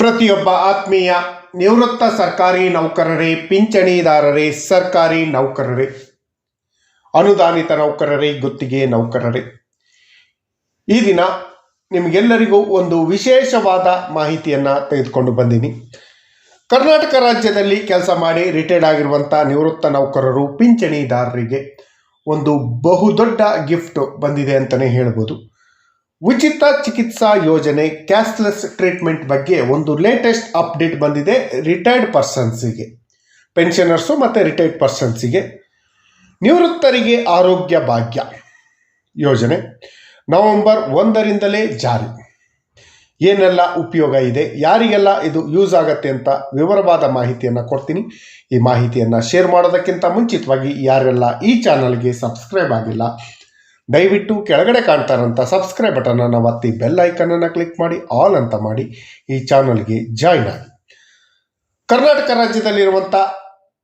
ಪ್ರತಿಯೊಬ್ಬ ಆತ್ಮೀಯ ನಿವೃತ್ತ ಸರ್ಕಾರಿ ನೌಕರರೇ, ಪಿಂಚಣಿದಾರರೇ, ಸರ್ಕಾರಿ ನೌಕರರೇ, ಅನುದಾನಿತ ನೌಕರರೇ, ಗುತ್ತಿಗೆ ನೌಕರರೇ, ಈ ದಿನ ನಿಮಗೆಲ್ಲರಿಗೂ ಒಂದು ವಿಶೇಷವಾದ ಮಾಹಿತಿಯನ್ನು ತೆಗೆದುಕೊಂಡು ಬಂದೀನಿ. ಕರ್ನಾಟಕ ರಾಜ್ಯದಲ್ಲಿ ಕೆಲಸ ಮಾಡಿ ರಿಟೈರ್ಡ್ ಆಗಿರುವಂಥ ನಿವೃತ್ತ ನೌಕರರು, ಪಿಂಚಣಿದಾರರಿಗೆ ಒಂದು ಬಹುದೊಡ್ಡ ಗಿಫ್ಟ್ ಬಂದಿದೆ ಅಂತಲೇ ಹೇಳ್ಬೋದು. ಉಚಿತ ಚಿಕಿತ್ಸಾ ಯೋಜನೆ ಕ್ಯಾಶ್ಲೆಸ್ ಟ್ರೀಟ್ಮೆಂಟ್ ಬಗ್ಗೆ ಒಂದು ಲೇಟೆಸ್ಟ್ ಅಪ್ಡೇಟ್ ಬಂದಿದೆ. ರಿಟೈರ್ಡ್ ಪರ್ಸನ್ಸಿಗೆ, ಪೆನ್ಷನರ್ಸು ಮತ್ತು ರಿಟೈರ್ಡ್ ಪರ್ಸನ್ಸಿಗೆ ನಿವೃತ್ತರಿಗೆ ಆರೋಗ್ಯ ಭಾಗ್ಯ ಯೋಜನೆ ನವೆಂಬರ್ 1ರಿಂದಲೇ ಜಾರಿ. ಏನೆಲ್ಲ ಉಪಯೋಗ ಇದೆ, ಯಾರಿಗೆಲ್ಲ ಇದು ಯೂಸ್ ಆಗುತ್ತೆ ಅಂತ ವಿವರವಾದ ಮಾಹಿತಿಯನ್ನು ಕೊಡ್ತೀನಿ. ಈ ಮಾಹಿತಿಯನ್ನು ಶೇರ್ ಮಾಡೋದಕ್ಕಿಂತ ಮುಂಚಿತವಾಗಿ ಯಾರೆಲ್ಲ ಈ ಚಾನಲ್ಗೆ ಸಬ್ಸ್ಕ್ರೈಬ್ ಆಗಿಲ್ಲ, ದಯವಿಟ್ಟು ಕೆಳಗಡೆ ಕಾಣ್ತಾರಂಥ ಸಬ್ಸ್ಕ್ರೈಬ್ ಬಟನನ್ನು ಒತ್ತಿ ಬೆಲ್ ಐಕನನ್ನು ಕ್ಲಿಕ್ ಮಾಡಿ ಆಲ್ ಅಂತ ಮಾಡಿ ಈ ಚಾನಲ್ಗೆ ಜಾಯ್ನ್ ಆಗಿ. ಕರ್ನಾಟಕ ರಾಜ್ಯದಲ್ಲಿರುವಂಥ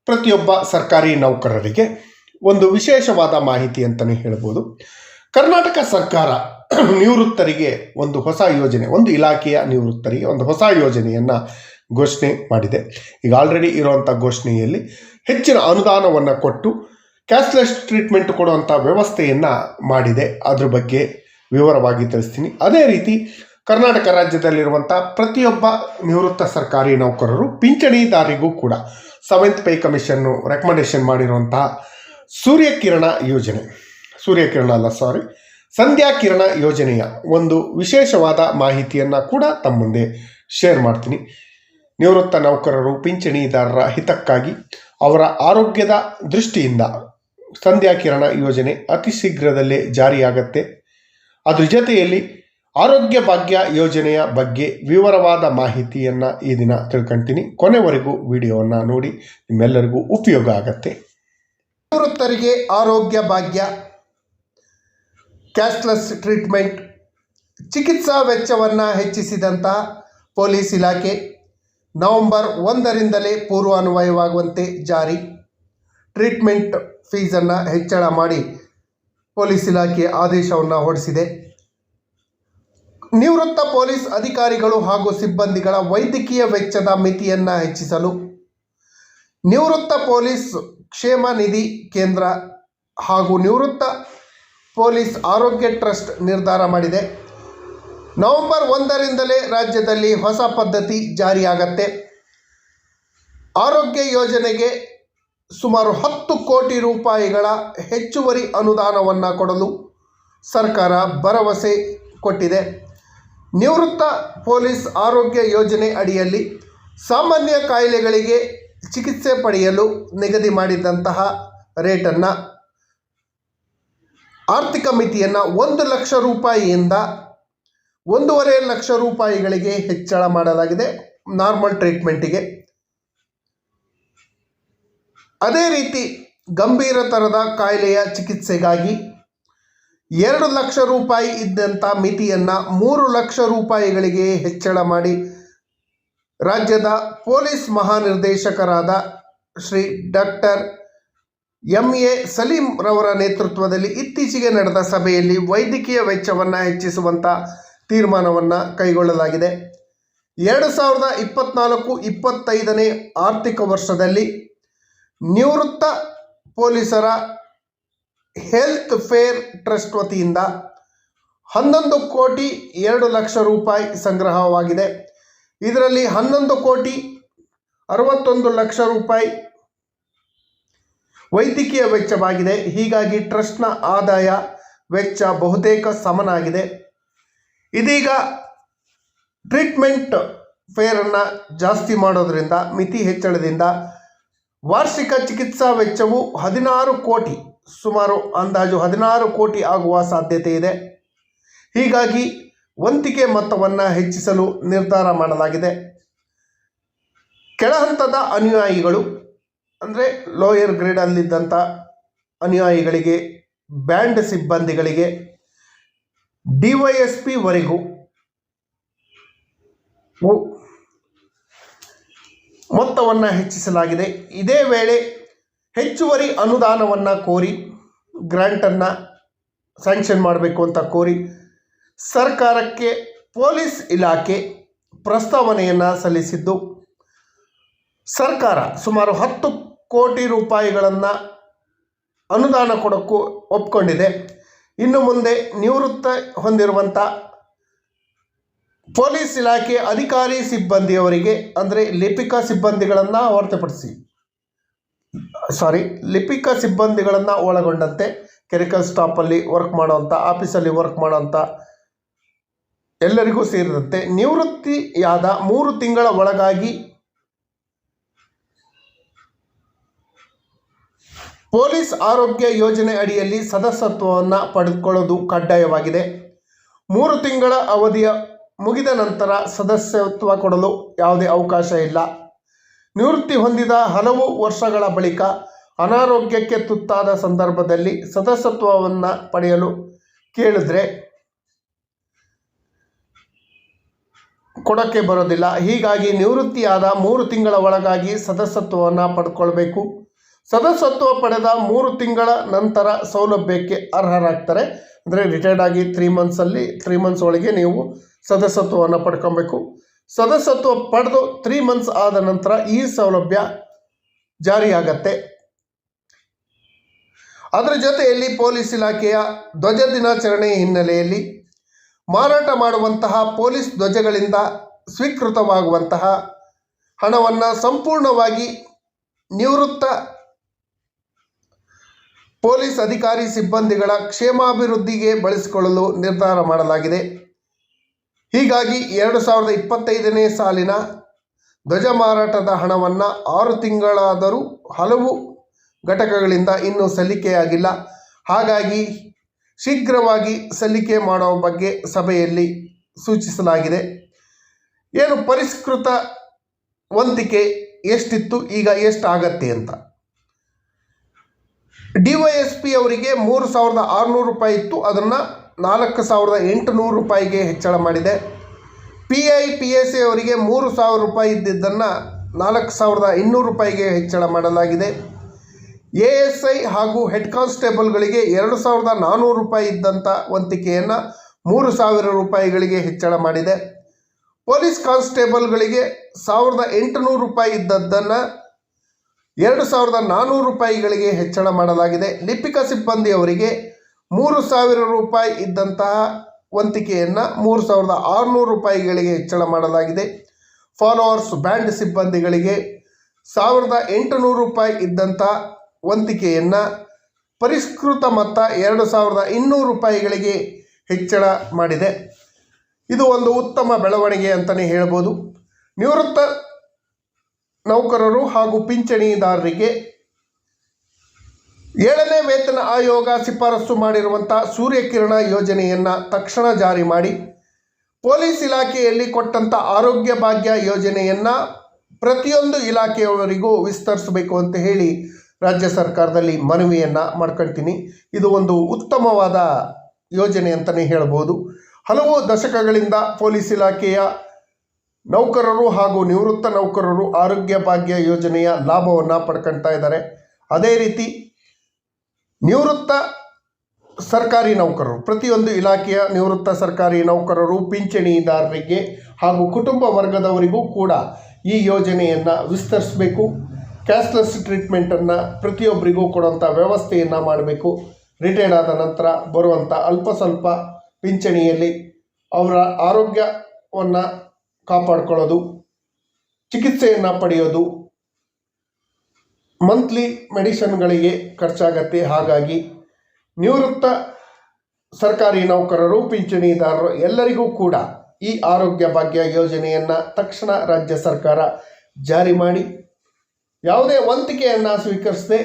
ಪ್ರತಿಯೊಬ್ಬ ಸರ್ಕಾರಿ ನೌಕರರಿಗೆ ಒಂದು ವಿಶೇಷವಾದ ಮಾಹಿತಿ ಅಂತಲೇ ಹೇಳ್ಬೋದು. ಕರ್ನಾಟಕ ಸರ್ಕಾರ ನಿವೃತ್ತರಿಗೆ ಒಂದು ಹೊಸ ಯೋಜನೆ, ಒಂದು ಇಲಾಖೆಯ ನಿವೃತ್ತರಿಗೆ ಒಂದು ಹೊಸ ಯೋಜನೆಯನ್ನು ಘೋಷಣೆ ಮಾಡಿದೆ. ಈಗ ಆಲ್ರೆಡಿ ಇರುವಂಥ ಘೋಷಣೆಯಲ್ಲಿ ಹೆಚ್ಚಿನ ಅನುದಾನವನ್ನು ಕೊಟ್ಟು ಕ್ಯಾಶ್ಲೆಸ್ ಟ್ರೀಟ್ಮೆಂಟ್ ಕೊಡುವಂಥ ವ್ಯವಸ್ಥೆಯನ್ನು ಮಾಡಿದೆ. ಅದ್ರ ಬಗ್ಗೆ ವಿವರವಾಗಿ ತಿಳಿಸ್ತೀನಿ. ಅದೇ ರೀತಿ ಕರ್ನಾಟಕ ರಾಜ್ಯದಲ್ಲಿರುವಂಥ ಪ್ರತಿಯೊಬ್ಬ ನಿವೃತ್ತ ಸರ್ಕಾರಿ ನೌಕರರು, ಪಿಂಚಣಿದಾರರಿಗೂ ಕೂಡ 7th ಪೇ ಕಮಿಷನ್ನು ರೆಕಮೆಂಡೇಶನ್ ಮಾಡಿರುವಂತಹ ಸಂಧ್ಯಾ ಕಿರಣ ಯೋಜನೆಯ ಒಂದು ವಿಶೇಷವಾದ ಮಾಹಿತಿಯನ್ನು ಕೂಡ ತಮ್ಮ ಮುಂದೆ ಶೇರ್ ಮಾಡ್ತೀನಿ. ನಿವೃತ್ತ ನೌಕರರು, ಪಿಂಚಣಿದಾರರ ಹಿತಕ್ಕಾಗಿ, ಅವರ ಆರೋಗ್ಯದ ದೃಷ್ಟಿಯಿಂದ ಸಂಧ್ಯಾ ಕಿರಣ ಯೋಜನೆ ಅತಿ ಶೀಘ್ರದಲ್ಲೇ ಜಾರಿಯಾಗತ್ತೆ. ಅದ್ರ ಜೊತೆಯಲ್ಲಿ ಆರೋಗ್ಯ ಭಾಗ್ಯ ಯೋಜನೆಯ ಬಗ್ಗೆ ವಿವರವಾದ ಮಾಹಿತಿಯನ್ನು ಈ ದಿನ ತಿಳ್ಕೊಳ್ತೀನಿ. ಕೊನೆವರೆಗೂ ವಿಡಿಯೋವನ್ನು ನೋಡಿ, ನಿಮ್ಮೆಲ್ಲರಿಗೂ ಉಪಯೋಗ ಆಗತ್ತೆ. ನಿವೃತ್ತರಿಗೆ ಆರೋಗ್ಯ ಭಾಗ್ಯ ಕ್ಯಾಶ್ಲೆಸ್ ಟ್ರೀಟ್ಮೆಂಟ್, ಚಿಕಿತ್ಸಾ ವೆಚ್ಚವನ್ನು ಹೆಚ್ಚಿಸಿದಂತಹ ಪೊಲೀಸ್ ಇಲಾಖೆ ನವೆಂಬರ್ 1ರಿಂದಲೇ ಪೂರ್ವಾನ್ವಯವಾಗುವಂತೆ ಜಾರಿ. ಟ್ರೀಟ್ಮೆಂಟ್ ಫೀಸನ್ನು ಹೆಚ್ಚಳ ಮಾಡಿ ಪೊಲೀಸ್ ಇಲಾಖೆ ಆದೇಶವನ್ನು ಹೊರಡಿಸಿದೆ. ನಿವೃತ್ತ ಪೊಲೀಸ್ ಅಧಿಕಾರಿಗಳು ಹಾಗೂ ಸಿಬ್ಬಂದಿಗಳ ವೈದ್ಯಕೀಯ ವೆಚ್ಚದ ಮಿತಿಯನ್ನು ಹೆಚ್ಚಿಸಲು ನಿವೃತ್ತ ಪೊಲೀಸ್ ಕ್ಷೇಮ ನಿಧಿ ಕೇಂದ್ರ ಹಾಗೂ ನಿವೃತ್ತ ಪೊಲೀಸ್ ಆರೋಗ್ಯ ಟ್ರಸ್ಟ್ ನಿರ್ಧಾರ ಮಾಡಿದೆ. ನವೆಂಬರ್ 1ರಿಂದಲೇ ರಾಜ್ಯದಲ್ಲಿ ಹೊಸ ಪದ್ಧತಿ ಜಾರಿಯಾಗತ್ತೆ. ಆರೋಗ್ಯ ಯೋಜನೆಗೆ ಸುಮಾರು 10 ಕೋಟಿ ರೂಪಾಯಿಗಳ ಹೆಚ್ಚುವರಿ ಅನುದಾನವನ್ನು ಕೊಡಲು ಸರ್ಕಾರ ಭರವಸೆ ಕೊಟ್ಟಿದೆ. ನಿವೃತ್ತ ಪೊಲೀಸ್ ಆರೋಗ್ಯ ಯೋಜನೆ ಅಡಿಯಲ್ಲಿ ಸಾಮಾನ್ಯ ಕಾಯಿಲೆಗಳಿಗೆ ಚಿಕಿತ್ಸೆ ಪಡೆಯಲು ನಿಗದಿ ಮಾಡಿದಂತಹ ರೇಟನ್ನು, ಆರ್ಥಿಕ ಮಿತಿಯನ್ನು 1 ಲಕ್ಷ ರೂಪಾಯಿಯಿಂದ 1.5 ಲಕ್ಷ ರೂಪಾಯಿಗಳಿಗೆ ಹೆಚ್ಚಳ ಮಾಡಲಾಗಿದೆ ನಾರ್ಮಲ್ ಟ್ರೀಟ್ಮೆಂಟಿಗೆ. ಅದೇ ರೀತಿ ಗಂಭೀರತರದ ಕಾಯಿಲೆಯ ಚಿಕಿತ್ಸೆಗಾಗಿ 2 ಲಕ್ಷ ರೂಪಾಯಿ ಇದ್ದಂಥ ಮಿತಿಯನ್ನು 3 ಲಕ್ಷ ರೂಪಾಯಿಗಳಿಗೆ ಹೆಚ್ಚಳ ಮಾಡಿ ರಾಜ್ಯದ ಪೊಲೀಸ್ ಮಹಾನಿರ್ದೇಶಕರಾದ ಶ್ರೀ ಡಾಕ್ಟರ್ MA ಸಲೀಂ ರವರ ನೇತೃತ್ವದಲ್ಲಿ ಇತ್ತೀಚೆಗೆ ನಡೆದ ಸಭೆಯಲ್ಲಿ ವೈದ್ಯಕೀಯ ವೆಚ್ಚವನ್ನು ಹೆಚ್ಚಿಸುವಂಥ ತೀರ್ಮಾನವನ್ನು ಕೈಗೊಳ್ಳಲಾಗಿದೆ. 2024-25ನೇ ಆರ್ಥಿಕ ವರ್ಷದಲ್ಲಿ ನಿವೃತ್ತ ಪೊಲೀಸರ ಹೆಲ್ತ್ ಫೇರ್ ಟ್ರಸ್ಟ್ ವತಿಯಿಂದ 11 ಕೋಟಿ 2 ಲಕ್ಷ ರೂಪಾಯಿ ಸಂಗ್ರಹವಾಗಿದೆ. ಇದರಲ್ಲಿ 11 ಕೋಟಿ 61 ಲಕ್ಷ ರೂಪಾಯಿ ವೈದ್ಯಕೀಯ ವೆಚ್ಚವಾಗಿದೆ. ಹೀಗಾಗಿ ಟ್ರಸ್ಟ್ನ ಆದಾಯ ವೆಚ್ಚ ಬಹುತೇಕ ಸಮನಾಗಿದೆ. ಇದೀಗ ಟ್ರೀಟ್ಮೆಂಟ್ ಫೇರನ್ನು ಜಾಸ್ತಿ ಮಾಡೋದರಿಂದ, ಮಿತಿ ಹೆಚ್ಚಳದಿಂದ ವಾರ್ಷಿಕ ಚಿಕಿತ್ಸಾ ವೆಚ್ಚವು 16 ಕೋಟಿ, ಸುಮಾರು ಅಂದಾಜು 16 ಕೋಟಿ ಆಗುವ ಸಾಧ್ಯತೆ ಇದೆ. ಹೀಗಾಗಿ ವಂತಿಗೆ ಮೊತ್ತವನ್ನು ಹೆಚ್ಚಿಸಲು ನಿರ್ಧಾರ ಮಾಡಲಾಗಿದೆ. ಕೆಳಹಂತದ ಅನುಯಾಯಿಗಳು ಅಂದರೆ ಲೋಯರ್ ಗ್ರೇಡಲ್ಲಿದ್ದಂಥ ಅನುಯಾಯಿಗಳಿಗೆ, ಬ್ಯಾಂಡ್ ಸಿಬ್ಬಂದಿಗಳಿಗೆ, DYSP ವರೆಗೂ ಮೊತ್ತವನ್ನು ಹೆಚ್ಚಿಸಲಾಗಿದೆ. ಇದೇ ವೇಳೆ ಹೆಚ್ಚುವರಿ ಅನುದಾನವನ್ನು ಕೋರಿ, ಗ್ರಾಂಟನ್ನು ಸ್ಯಾಂಕ್ಷನ್ ಮಾಡಬೇಕು ಅಂತ ಕೋರಿ ಸರ್ಕಾರಕ್ಕೆ ಪೊಲೀಸ್ ಇಲಾಖೆ ಪ್ರಸ್ತಾವನೆಯನ್ನು ಸಲ್ಲಿಸಿದ್ದು, ಸರ್ಕಾರ ಸುಮಾರು 10 ಕೋಟಿ ರೂಪಾಯಿಗಳನ್ನು ಅನುದಾನ ಕೊಡೋಕ್ಕೂ ಒಪ್ಕೊಂಡಿದೆ. ಇನ್ನು ಮುಂದೆ ನಿವೃತ್ತ ಹೊಂದಿರುವಂಥ ಪೊಲೀಸ್ ಇಲಾಖೆ ಅಧಿಕಾರಿ ಸಿಬ್ಬಂದಿಯವರಿಗೆ, ಅಂದರೆ ಲಿಪಿಕ ಸಿಬ್ಬಂದಿಗಳನ್ನು ಒಳಗೊಂಡಂತೆ ಕೆರಿಕಲ್ ಸ್ಟಾಫಲ್ಲಿ ವರ್ಕ್ ಮಾಡೋವಂಥ, ಆಫೀಸಲ್ಲಿ ವರ್ಕ್ ಮಾಡೋವಂಥ ಎಲ್ಲರಿಗೂ ಸೇರಿದಂತೆ ನಿವೃತ್ತಿಯಾದ 3 ತಿಂಗಳ ಒಳಗಾಗಿ ಪೊಲೀಸ್ ಆರೋಗ್ಯ ಯೋಜನೆ ಅಡಿಯಲ್ಲಿ ಸದಸ್ಯತ್ವವನ್ನು ಪಡೆದುಕೊಳ್ಳೋದು ಕಡ್ಡಾಯವಾಗಿದೆ. 3 ತಿಂಗಳ ಅವಧಿಯ ಮುಗಿದ ನಂತರ ಸದಸ್ಯತ್ವ ಕೊಡಲು ಯಾವುದೇ ಅವಕಾಶ ಇಲ್ಲ. ನಿವೃತ್ತಿ ಹೊಂದಿದ ಹಲವು ವರ್ಷಗಳ ಬಳಿಕ ಅನಾರೋಗ್ಯಕ್ಕೆ ತುತ್ತಾದ ಸಂದರ್ಭದಲ್ಲಿ ಸದಸ್ಯತ್ವವನ್ನು ಪಡೆಯಲು ಕೇಳಿದ್ರೆ ಕೊಡೋಕ್ಕೆ ಬರೋದಿಲ್ಲ. ಹೀಗಾಗಿ ನಿವೃತ್ತಿಯಾದ 3 ತಿಂಗಳ ಒಳಗಾಗಿ ಸದಸ್ಯತ್ವವನ್ನು ಪಡ್ಕೊಳ್ಬೇಕು. ಸದಸ್ಯತ್ವ ಪಡೆದ 3 ತಿಂಗಳ ನಂತರ ಸೌಲಭ್ಯಕ್ಕೆ ಅರ್ಹರಾಗ್ತಾರೆ. ಅಂದರೆ ರಿಟೈರ್ಡ್ ಆಗಿ 3 ಮಂತ್ಸ್ ಒಳಗೆ ನೀವು ಸದಸ್ಯತ್ವವನ್ನು ಪಡ್ಕೊಬೇಕು. ಸದಸ್ಯತ್ವ ಪಡೆದು 3 ಮಂತ್ಸ್ ಆದ ನಂತರ ಈ ಸೌಲಭ್ಯ ಜಾರಿಯಾಗತ್ತೆ. ಅದರ ಜೊತೆಯಲ್ಲಿ ಪೊಲೀಸ್ ಇಲಾಖೆಯ ಧ್ವಜ ದಿನಾಚರಣೆ ಹಿನ್ನೆಲೆಯಲ್ಲಿ ಮಾರಾಟ ಮಾಡುವಂತಹ ಪೊಲೀಸ್ ಧ್ವಜಗಳಿಂದ ಸ್ವೀಕೃತವಾಗುವಂತಹ ಹಣವನ್ನು ಸಂಪೂರ್ಣವಾಗಿ ನಿವೃತ್ತ ಪೊಲೀಸ್ ಅಧಿಕಾರಿ ಸಿಬ್ಬಂದಿಗಳ ಕ್ಷೇಮಾಭಿವೃದ್ಧಿಗೆ ಬಳಸಿಕೊಳ್ಳಲು ನಿರ್ಧಾರ ಮಾಡಲಾಗಿದೆ. ಹೀಗಾಗಿ 2025ನೇ ಸಾಲಿನ ಧ್ವಜ ಮಾರಾಟದ ಹಣವನ್ನು 6 ತಿಂಗಳಾದರೂ ಹಲವು ಘಟಕಗಳಿಂದ ಇನ್ನೂ ಸಲ್ಲಿಕೆಯಾಗಿಲ್ಲ. ಹಾಗಾಗಿ ಶೀಘ್ರವಾಗಿ ಸಲ್ಲಿಕೆ ಮಾಡುವ ಬಗ್ಗೆ ಸಭೆಯಲ್ಲಿ ಸೂಚಿಸಲಾಗಿದೆ. ಏನು ಪರಿಷ್ಕೃತ ವಂತಿಕೆ ಎಷ್ಟಿತ್ತು, ಈಗ ಎಷ್ಟಾಗತ್ತೆ ಅಂತ. DYSP ಅವರಿಗೆ 3,600 ರೂಪಾಯಿ ಇತ್ತು, ಅದನ್ನು 4,800 ರೂಪಾಯಿಗೆ ಹೆಚ್ಚಳ ಮಾಡಿದೆ. PI PSI ಅವರಿಗೆ 3,000 ರೂಪಾಯಿ ಇದ್ದಿದ್ದನ್ನು 4,200 ರೂಪಾಯಿಗೆ ಹೆಚ್ಚಳ ಮಾಡಲಾಗಿದೆ. ASI ಹಾಗೂ ಹೆಡ್ ಕಾನ್ಸ್ಟೇಬಲ್ಗಳಿಗೆ 2,400 ರೂಪಾಯಿ ಇದ್ದಂಥ ವಂತಿಕೆಯನ್ನು 3,000 ರೂಪಾಯಿಗಳಿಗೆ ಹೆಚ್ಚಳ ಮಾಡಿದೆ. ಪೊಲೀಸ್ ಕಾನ್ಸ್ಟೇಬಲ್ಗಳಿಗೆ 1,800 ರೂಪಾಯಿ ಇದ್ದದ್ದನ್ನು 2,400 ರೂಪಾಯಿಗಳಿಗೆ ಹೆಚ್ಚಳ ಮಾಡಲಾಗಿದೆ. ಲಿಪಿಕ ಸಿಬ್ಬಂದಿಯವರಿಗೆ 3,000 ರೂಪಾಯಿ ಇದ್ದಂತಹ ವಂತಿಕೆಯನ್ನು 3,600 ರೂಪಾಯಿಗಳಿಗೆ ಹೆಚ್ಚಳ ಮಾಡಲಾಗಿದೆ. ಫಾಲೋವರ್ಸ್ ಬ್ಯಾಂಡ್ ಸಿಬ್ಬಂದಿಗಳಿಗೆ 1,800 ರೂಪಾಯಿ ಇದ್ದಂಥ ವಂತಿಕೆಯನ್ನು ಪರಿಷ್ಕೃತ ಮೊತ್ತ 2,200 ರೂಪಾಯಿಗಳಿಗೆ ಹೆಚ್ಚಳ ಮಾಡಿದೆ. ಇದು ಒಂದು ಉತ್ತಮ ಬೆಳವಣಿಗೆ ಅಂತಲೇ ಹೇಳ್ಬೋದು. ನಿವೃತ್ತ ನೌಕರರು ಹಾಗೂ ಪಿಂಚಣಿದಾರರಿಗೆ 7ನೇ ವೇತನ ಆಯೋಗ ಶಿಫಾರಸು ಮಾಡಿರುವಂಥ ಸೂರ್ಯಕಿರಣ ಯೋಜನೆಯನ್ನು ತಕ್ಷಣ ಜಾರಿ ಮಾಡಿ, ಪೊಲೀಸ್ ಇಲಾಖೆಯಲ್ಲಿ ಕೊಟ್ಟಂಥ ಆರೋಗ್ಯ ಭಾಗ್ಯ ಯೋಜನೆಯನ್ನು ಪ್ರತಿಯೊಂದು ಇಲಾಖೆಯವರಿಗೂ ವಿಸ್ತರಿಸಬೇಕು ಅಂತ ಹೇಳಿ ರಾಜ್ಯ ಸರ್ಕಾರದಲ್ಲಿ ಮನವಿಯನ್ನು ಮಾಡ್ಕೊಳ್ತೀನಿ. ಇದು ಒಂದು ಉತ್ತಮವಾದ ಯೋಜನೆ ಅಂತಲೇ ಹೇಳ್ಬೋದು. ಹಲವು ದಶಕಗಳಿಂದ ಪೊಲೀಸ್ ಇಲಾಖೆಯ ನೌಕರರು ಹಾಗೂ ನಿವೃತ್ತ ನೌಕರರು ಆರೋಗ್ಯ ಭಾಗ್ಯ ಯೋಜನೆಯ ಲಾಭವನ್ನು ಪಡ್ಕೊಳ್ತಾ ಇದ್ದಾರೆ. ಅದೇ ರೀತಿ ನಿವೃತ್ತ ಸರ್ಕಾರಿ ನೌಕರರು, ಪ್ರತಿಯೊಂದು ಇಲಾಖೆಯ ನಿವೃತ್ತ ಸರ್ಕಾರಿ ನೌಕರರು, ಪಿಂಚಣಿದಾರರಿಗೆ ಹಾಗೂ ಕುಟುಂಬ ವರ್ಗದವರಿಗೂ ಕೂಡ ಈ ಯೋಜನೆಯನ್ನು ವಿಸ್ತರಿಸಬೇಕು. ಕ್ಯಾಶ್ಲೆಸ್ ಟ್ರೀಟ್ಮೆಂಟನ್ನು ಪ್ರತಿಯೊಬ್ಬರಿಗೂ ಕೊಡುವಂಥ ವ್ಯವಸ್ಥೆಯನ್ನು ಮಾಡಬೇಕು. ರಿಟೈರ್ಡ್ ಆದ ನಂತರ ಬರುವಂಥ ಅಲ್ಪ ಸ್ವಲ್ಪ ಪಿಂಚಣಿಯಲ್ಲಿ ಅವರ ಆರೋಗ್ಯವನ್ನು ಕಾಪಾಡಿಕೊಳ್ಳೋದು, ಚಿಕಿತ್ಸೆಯನ್ನು ಪಡೆಯೋದು, ಮಂತ್ಲಿ ಮೆಡಿಸಿನ್ಗಳಿಗೆ ಖರ್ಚಾಗತ್ತೆ. ಹಾಗಾಗಿ ನಿವೃತ್ತ ಸರ್ಕಾರಿ ನೌಕರರು, ಪಿಂಚಣಿದಾರರು ಎಲ್ಲರಿಗೂ ಕೂಡ ಈ ಆರೋಗ್ಯ ಭಾಗ್ಯ ಯೋಜನೆಯನ್ನು ತಕ್ಷಣ ರಾಜ್ಯ ಸರ್ಕಾರ ಜಾರಿ ಮಾಡಿ, ಯಾವುದೇ ವಂತಿಕೆಯನ್ನು ಸ್ವೀಕರಿಸದೆ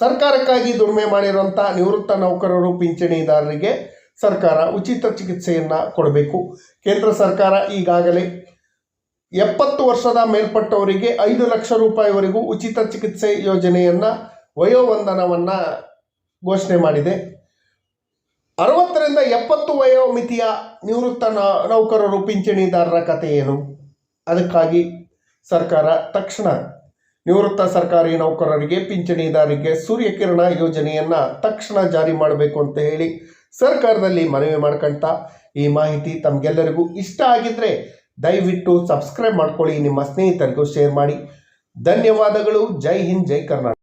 ಸರ್ಕಾರಕ್ಕಾಗಿ ದುಡಿಮೆ ಮಾಡಿರುವಂಥ ನಿವೃತ್ತ ನೌಕರರು, ಪಿಂಚಣಿದಾರರಿಗೆ ಸರ್ಕಾರ ಉಚಿತ ಚಿಕಿತ್ಸೆಯನ್ನು ಕೊಡಬೇಕು. ಕೇಂದ್ರ ಸರ್ಕಾರ ಈಗಾಗಲೇ 70 ವರ್ಷದ ಮೇಲ್ಪಟ್ಟವರಿಗೆ 5 ಲಕ್ಷ ರೂಪಾಯಿವರೆಗೂ ಉಚಿತ ಚಿಕಿತ್ಸೆ ಯೋಜನೆಯನ್ನು, ವಯೋವಂದನವನ್ನು ಘೋಷಣೆ ಮಾಡಿದೆ. 60ರಿಂದ 70 ವಯೋಮಿತಿಯ ನಿವೃತ್ತ ನೌಕರರು, ಪಿಂಚಣಿದಾರರ ಕಥೆ ಏನು? ಅದಕ್ಕಾಗಿ ಸರ್ಕಾರ ತಕ್ಷಣ ನಿವೃತ್ತ ಸರ್ಕಾರಿ ನೌಕರರಿಗೆ, ಪಿಂಚಣಿದಾರರಿಗೆ ಸೂರ್ಯಕಿರಣ ಯೋಜನೆಯನ್ನು ತಕ್ಷಣ ಜಾರಿ ಮಾಡಬೇಕು ಅಂತ ಹೇಳಿ ಸರ್ಕಾರದಲ್ಲಿ ಮನವಿ ಮಾಡ್ಕೊಳ್ತಾ, ಈ ಮಾಹಿತಿ ತಮಗೆಲ್ಲರಿಗೂ ಇಷ್ಟ ಆಗಿದ್ದರೆ ದಯವಿಟ್ಟು ಸಬ್ಸ್ಕ್ರೈಬ್ ಮಾಡ್ಕೊಳ್ಳಿ, ನಿಮ್ಮ ಸ್ನೇಹಿತರಿಗೂ ಶೇರ್ ಮಾಡಿ. ಧನ್ಯವಾದಗಳು. ಜೈ ಹಿಂದ್, ಜೈ ಕರ್ನಾಟಕ.